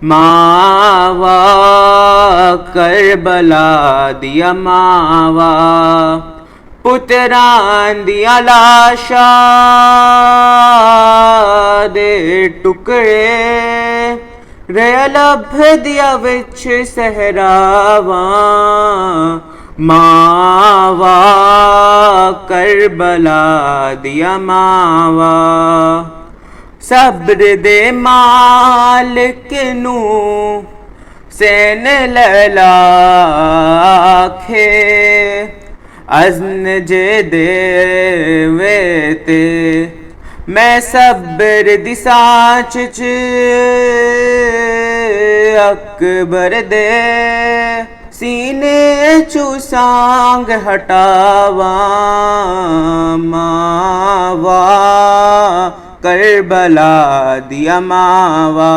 मावा करबला दिया मावा पुत्रां दिया लाशा दे टुकड़े रया लभ दिया विच सहरावा मावा करबला दिया मावा सब्र दे मालिक नू सैन ललाखे अज़्न जे देवे ते मैं सब्र दी सांच च अकबर दे सीने चू सांग हटावा मावा करबला दिया मावा।